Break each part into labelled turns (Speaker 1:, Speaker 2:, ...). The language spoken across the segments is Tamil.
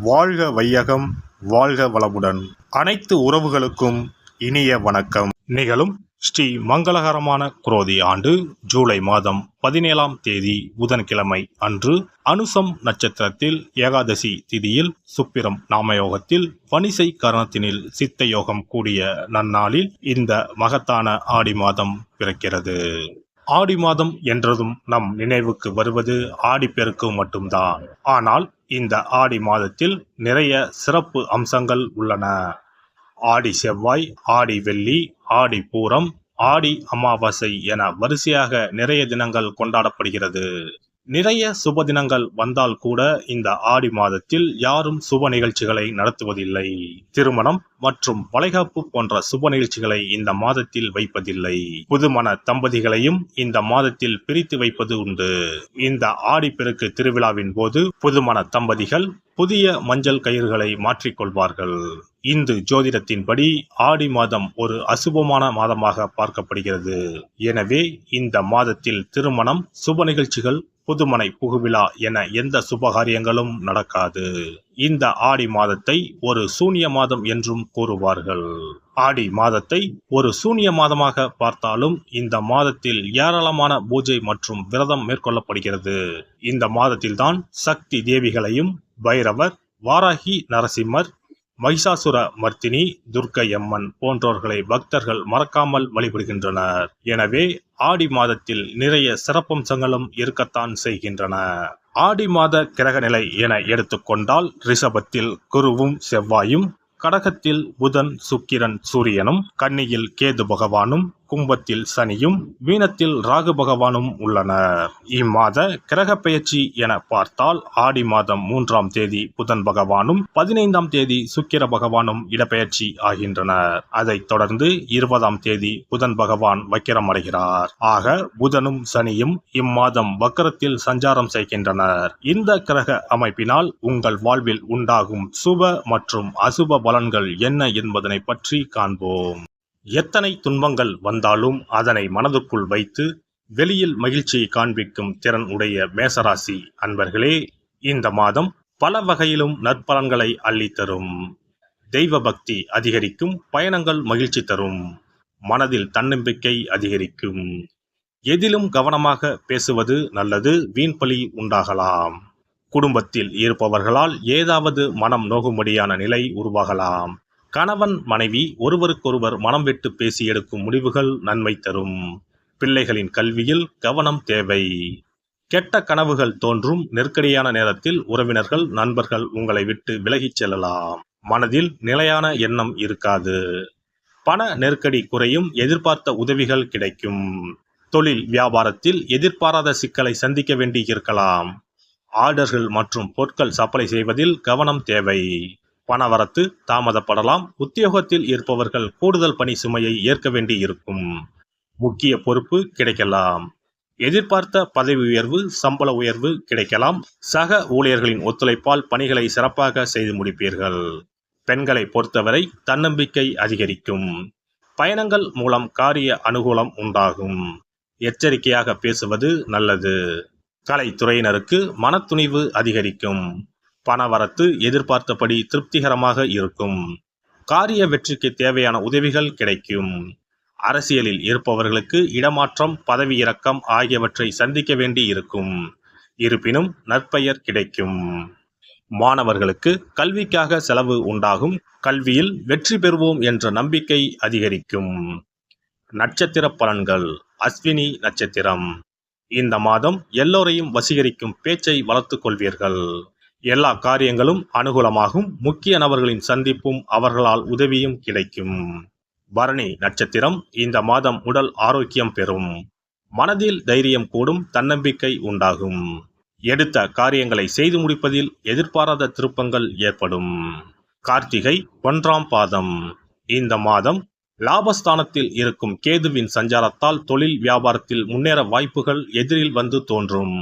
Speaker 1: வாழ்க வையகம், வாழ்க வளமுடன். அனைத்து உறவுகளுக்கும் இனிய வணக்கம். நிகழும் ஸ்ரீ மங்களகரமான குரோதி ஆண்டு ஜூலை மாதம் 17ஆம் தேதி புதன்கிழமை அன்று அனுசம் நட்சத்திரத்தில் ஏகாதசி திதியில் சுப்பிரம் நாமயோகத்தில் வணிசை கரணத்தினில் சித்த யோகம் கூடிய நன்னாளில் இந்த மகத்தான ஆடி மாதம் பிறக்கிறது. ஆடி மாதம் என்றதும் நம் நினைவுக்கு வருவது ஆடிப்பெருக்கு மட்டும்தான். ஆனால் இந்த ஆடி மாதத்தில் நிறைய சிறப்பு அம்சங்கள் உள்ளன. ஆடி செவ்வாய், ஆடி வெள்ளி, ஆடி பூரம், ஆடி அமாவாசை என வரிசையாக நிறைய தினங்கள் கொண்டாடப்படுகிறது. நிறைய சுப தினங்கள் வந்தால் கூட இந்த ஆடி மாதத்தில் யாரும் சுப நிகழ்ச்சிகளை நடத்துவதில்லை. திருமணம் மற்றும் வளைகாப்பு போன்ற சுப நிகழ்ச்சிகளை இந்த மாதத்தில் வைப்பதில்லை. புதுமண தம்பதிகளையும் இந்த மாதத்தில் பிரித்து வைப்பது உண்டு. இந்த ஆடிப்பெருக்கு திருவிழாவின் போது புதுமண தம்பதிகள் புதிய மஞ்சள் கயிறுகளை மாற்றிக்கொள்வார்கள். இந்து ஜோதிடத்தின்படி ஆடி மாதம் ஒரு அசுபமான மாதமாக பார்க்கப்படுகிறது. எனவே இந்த மாதத்தில் திருமணம், சுப நிகழ்ச்சிகள், புதுமனை புகுவிழா என எந்த சுபகாரியங்களும் நடக்காது. இந்த ஆடி மாதத்தை ஒரு சூனிய மாதம் என்றும் கூறுவார்கள். ஆடி மாதத்தை ஒரு சூனிய மாதமாக பார்த்தாலும் இந்த மாதத்தில் ஏராளமான பூஜை மற்றும் விரதம் மேற்கொள்ளப்படுகிறது. இந்த மாதத்தில்தான் சக்தி தேவிகளையும் பைரவர், வாராகி, நரசிம்மர், மகிஷாசுர மர்த்தினி, துர்க்கையம்மன் போன்றோர்களை பக்தர்கள் மறக்காமல் வழிபடுகின்றனர். எனவே ஆடி மாதத்தில் நிறைய சிறப்பம்சங்களும் இருக்கத்தான் செய்கின்றன. ஆடி மாத கிரகநிலை என எடுத்துக்கொண்டால் ரிஷபத்தில் குருவும் செவ்வாயும், கடகத்தில் புதன், சுக்கிரன், சூரியனும், கன்னியில் கேது பகவானும், கும்பத்தில் சனியும், மீனத்தில் ராகு பகவானும் உள்ளனர். இம்மாத கிரக பெயர்ச்சி என பார்த்தால் ஆடி மாதம் 3ஆம் தேதி புதன் பகவானும் 15ஆம் தேதி சுக்கிர பகவானும் இடப்பெயர்ச்சி ஆகின்றனர். அதைத் தொடர்ந்து 20ஆம் தேதி புதன் பகவான் வக்கிரம் அடைகிறார். ஆக புதனும் சனியும் இம்மாதம் வக்கரத்தில் சஞ்சாரம் செய்கின்றனர். இந்த கிரக அமைப்பினால் உங்கள் வாழ்வில் உண்டாகும் சுப மற்றும் அசுப பலன்கள் என்ன என்பதனை பற்றி காண்போம். எத்தனை துன்பங்கள் வந்தாலும் அதனை மனதுக்குள் வைத்து வெளியில் மகிழ்ச்சியை காண்பிக்கும் திறன் உடைய மேசராசி அன்பர்களே, இந்த மாதம் பல வகையிலும் நற்பலன்களை அள்ளித்தரும். தெய்வ பக்தி அதிகரிக்கும், பயணங்கள் மகிழ்ச்சி தரும், மனதில் தன்னம்பிக்கை அதிகரிக்கும். எதிலும் கவனமாக பேசுவது நல்லது, வீண்பழி உண்டாகலாம். குடும்பத்தில் இருப்பவர்களால் ஏதாவது மனம் நோகும்படியான நிலை உருவாகலாம். கணவன் மனைவி ஒருவருக்கொருவர் மனம் விட்டு பேசி எடுக்கும் முடிவுகள் நன்மை தரும். பிள்ளைகளின் கல்வியில் கவனம் தேவை. கெட்ட கனவுகள் தோன்றும். நெருக்கடியான நேரத்தில் உறவினர்கள், நண்பர்கள் உங்களை விட்டு விலகிச் செல்லலாம். மனதில் நிலையான எண்ணம் இருக்காது. பண நெருக்கடி குறையும். எதிர்பார்த்த உதவிகள் கிடைக்கும். தொழில் வியாபாரத்தில் எதிர்பாராத சிக்கலை சந்திக்க வேண்டி இருக்கலாம். ஆர்டர்கள் மற்றும் பொருட்கள் சப்ளை செய்வதில் கவனம் தேவை. பணவரத்து தாமதப்படலாம். உத்தியோகத்தில் இருப்பவர்கள் கூடுதல் பணி சுமையை ஏற்க வேண்டி இருக்கும். முக்கிய பொறுப்பு கிடைக்கலாம். எதிர்பார்த்த பதவி உயர்வு, சம்பள உயர்வு கிடைக்கலாம். சக ஊழியர்களின் ஒத்துழைப்பால் பணிகளை சிறப்பாக செய்து முடிப்பீர்கள். பெண்களை பொறுத்தவரை தன்னம்பிக்கை அதிகரிக்கும். பயணங்கள் மூலம் காரிய அனுகூலம் உண்டாகும். எச்சரிக்கையாக பேசுவது நல்லது. கலைத்துறையினருக்கு மனத்துணிவு அதிகரிக்கும். பணவரத்து எதிர்பார்த்தபடி திருப்திகரமாக இருக்கும். காரிய வெற்றிக்கு தேவையான உதவிகள் கிடைக்கும். அரசியலில் இருப்பவர்களுக்கு இடமாற்றம், பதவி இறக்கம் ஆகியவற்றை சந்திக்க வேண்டி இருக்கும். இருப்பினும் நற்பெயர் கிடைக்கும். மாணவர்களுக்கு கல்விக்காக செலவு உண்டாகும். கல்வியில் வெற்றி பெறுவோம் என்ற நம்பிக்கை அதிகரிக்கும். நட்சத்திர பலன்கள். அஸ்வினி நட்சத்திரம். இந்த மாதம் எல்லோரையும் வசீகரிக்கும் பேச்சை வளர்த்துக் கொள்வீர்கள். எல்லா காரியங்களும் அனுகூலமாகும். முக்கிய நபர்களின் சந்திப்பும் அவர்களால் உதவியும் கிடைக்கும். பரணி நட்சத்திரம். இந்த மாதம் உடல் ஆரோக்கியம் பெறும். மனதில் தைரியம் கூடும். தன்னம்பிக்கை உண்டாகும். எடுத்த காரியங்களை செய்து முடிப்பதில் எதிர்பாராத திருப்பங்கள் ஏற்படும். கார்த்திகை 1ஆம் பாதம். இந்த மாதம் லாபஸ்தானத்தில் இருக்கும் கேதுவின் சஞ்சாரத்தால் தொழில் வியாபாரத்தில் முன்னேற வாய்ப்புகள் எதிரில் வந்து தோன்றும்.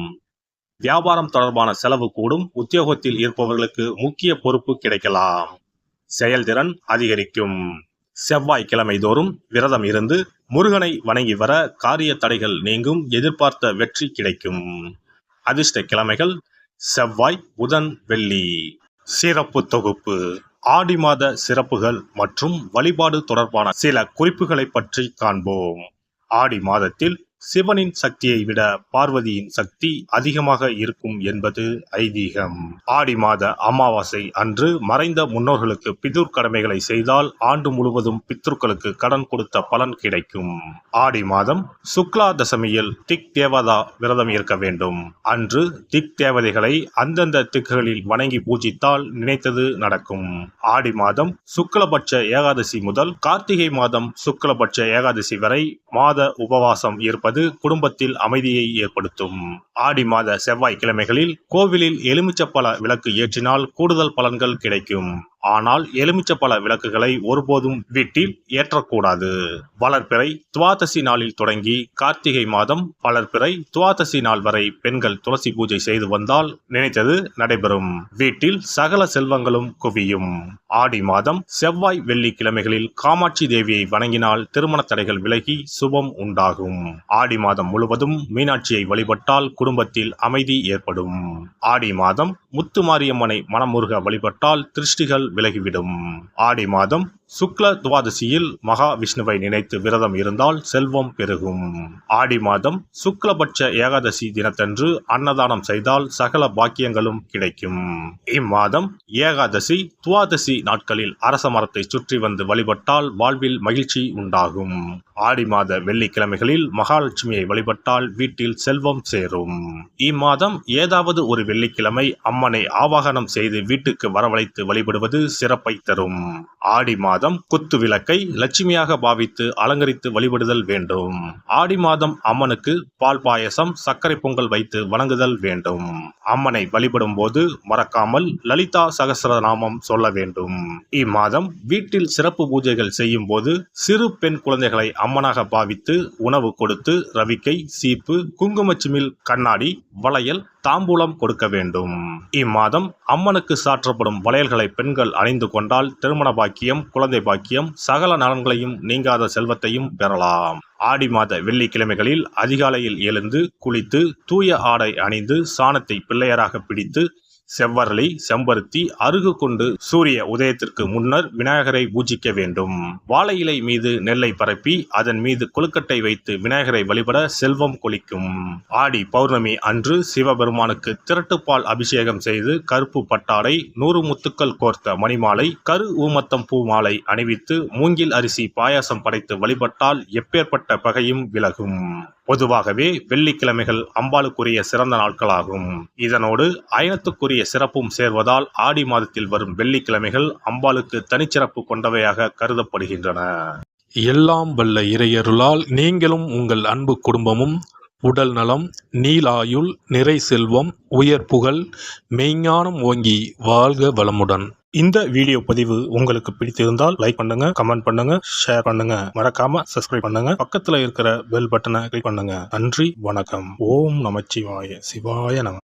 Speaker 1: வியாபாரம் தொடர்பான செலவு கூடும். உத்தியோகத்தில் இருப்பவர்களுக்கு முக்கிய பொறுப்பு கிடைக்கலாம். செயல்திறன் அதிகரிக்கும். செவ்வாய்க்கிழமை தோறும் விரதம் இருந்து முருகனை வணங்கி வர காரிய தடைகள் நீங்கும். எதிர்பார்த்த வெற்றி கிடைக்கும். அதிர்ஷ்ட கிழமைகள் செவ்வாய், புதன், வெள்ளி. சிறப்பு தொகுப்பு ஆடி மாத சிறப்புகள் மற்றும் வழிபாடு தொடர்பான சில குறிப்புகளை பற்றி காண்போம். ஆடி மாதத்தில் சிவனின் சக்தியை விட பார்வதியின் சக்தி அதிகமாக இருக்கும் என்பது ஐதீகம். ஆடி மாத அமாவாசை அன்று மறைந்த முன்னோர்களுக்கு பிதுர் கடமைகளை செய்தால் ஆண்டு முழுவதும் பித்ருக்களுக்கு கடன் கொடுத்த பலன் கிடைக்கும். ஆடி மாதம் சுக்லா தசமியில் திக் தேவதா விரதம் இருக்க வேண்டும். அன்று திக் தேவதைகளை அந்தந்த திக்குகளில் வணங்கி பூஜித்தால் நினைத்தது நடக்கும். ஆடி மாதம் சுக்லபட்ச ஏகாதசி முதல் கார்த்திகை மாதம் சுக்லபட்ச ஏகாதசி வரை மாத உபவாசம் இருப்பது குடும்பத்தில் அமைதியை ஏற்படுத்தும். ஆடி மாத செவ்வாய்க்கிழமைகளில் கோவிலில் எலுமிச்சப்பழ விளக்கு ஏற்றினால் கூடுதல் பலன்கள் கிடைக்கும். ஆனால் எலுமிச்சப்பழ விளக்குகளை ஒருபோதும் வீட்டில் ஏற்றக்கூடாது. வளர்பிறை துவாதசி நாளில் தொடங்கி கார்த்திகை மாதம் வளர்பிறை துவாதசி நாள் வரை பெண்கள் துளசி பூஜை செய்து வந்தால் நினைத்தது நடைபெறும். வீட்டில் சகல செல்வங்களும் குவியும். ஆடி மாதம் செவ்வாய் வெள்ளிக்கிழமைகளில் காமாட்சி தேவியை வணங்கினால் திருமண தடைகள் விலகி சுபம் உண்டாகும். ஆடி மாதம் முழுவதும் மீனாட்சியை வழிபட்டால் குடும்பத்தில் அமைதி ஏற்படும். ஆடி மாதம் முத்துமாரியம்மனை மனமுருக வழிபட்டால் திருஷ்டிகள் விலகிவிடும். ஆடி மாதம் சுக்ல துவாதசியில் மகா விஷ்ணுவை நினைத்து விரதம் இருந்தால் செல்வம் பெருகும். ஆடி மாதம் சுக்லபட்ச ஏகாதசி தினத்தன்று அன்னதானம் செய்தால் சகல பாக்கியங்களும் கிடைக்கும். இம்மாதம் ஏகாதசி துவாதசி நாட்களில் அரச மரத்தை சுற்றி வந்து வழிபட்டால் வாழ்வில் மகிழ்ச்சி உண்டாகும். ஆடி மாத வெள்ளிக்கிழமைகளில் மகாலட்சுமியை வழிபட்டால் வீட்டில் செல்வம் சேரும். இம்மாதம் ஏதாவது ஒரு வெள்ளிக்கிழமை அம்மனை ஆவாகனம் செய்து வீட்டுக்கு வரவழைத்து வழிபடுவது சிறப்பை தரும். ஆடி மாதம் குத்து விளக்கை லட்சுமியாக பாவித்து அலங்கரித்து வழிபடுதல் வேண்டும். ஆடி மாதம் அம்மனுக்கு பால் பாயசம் சர்க்கரை பொங்கல் வைத்து வணங்குதல் வேண்டும். அம்மனை வழிபடும் போது மறக்காமல் லலிதா சகஸ்ரநாமம் சொல்ல வேண்டும். இம்மாதம் வீட்டில் சிறப்பு பூஜைகள் செய்யும் போது சிறு பெண் குழந்தைகளை அம்மனாக பாவித்து உணவு கொடுத்து ரவிக்கை சீப்பு குங்குமச்சிமிழ் கண்ணாடி வளையல் தாம்பூலம் கொடுக்க வேண்டும். இம்மாதம் அம்மனுக்கு சாற்றப்படும் வளையல்களை பெண்கள் அணிந்து கொண்டால் திருமண பாக்கியம் குழந்தை பாக்கியம் சகல நலன்களையும் நீங்காத செல்வத்தையும் பெறலாம். ஆடி மாத வெள்ளிக்கிழமைகளில் அதிகாலையில் எழுந்து குளித்து தூய ஆடை அணிந்து சாணத்தை பிள்ளையராக பிடித்து செவ்வரளி செம்பருத்தி அருகு கொண்டு சூரிய உதயத்திற்கு முன்னர் விநாயகரை பூஜிக்க வேண்டும். வாழை இலை மீது நெல்லை பரப்பி அதன் மீது கொழுக்கட்டை வைத்து விநாயகரை வழிபட செல்வம் கொளிக்கும். ஆடி பௌர்ணமி அன்று சிவபெருமானுக்கு திரட்டுப்பால் அபிஷேகம் செய்து கருப்பு பட்டாடை 100 முத்துக்கள் கோர்த்த மணிமாலை கரு ஊமத்தம் பூ மாலை அணிவித்து மூங்கில் அரிசி பாயாசம் படைத்து வழிபட்டால் எப்பேற்பட்ட பகையும் விலகும். பொதுவாகவே வெள்ளிக்கிழமைகள் அம்பாளுக்குரிய சிறந்த நாட்களாகும். இதனோடு அயனத்துக்குரிய சிறப்பும் சேர்வதால் ஆடி மாதத்தில் வரும் வெள்ளிக்கிழமைகள் அம்பாளுக்கு தனிச்சிறப்பு கொண்டவையாக கருதப்படுகின்றன.
Speaker 2: எல்லாம் வல்ல இறையருளால் நீங்களும் உங்கள் அன்பு குடும்பமும் உடல் நலம் நீலாயுள் நிறை செல்வம் உயர் புகழ் மெய்ஞானம் ஓங்கி வாழ்க வளமுடன்.
Speaker 1: இந்த வீடியோ பதிவு உங்களுக்கு பிடித்திருந்தால் லைக் பண்ணுங்க, கமெண்ட் பண்ணுங்க, ஷேர் பண்ணுங்க, மறக்காம சப்ஸ்கிரைப் பண்ணுங்க, பக்கத்துல இருக்கிற பெல் பட்டனை கிளிக் பண்ணுங்க. நன்றி, வணக்கம். ஓம் நமச்சிவாய. சிவாய நம.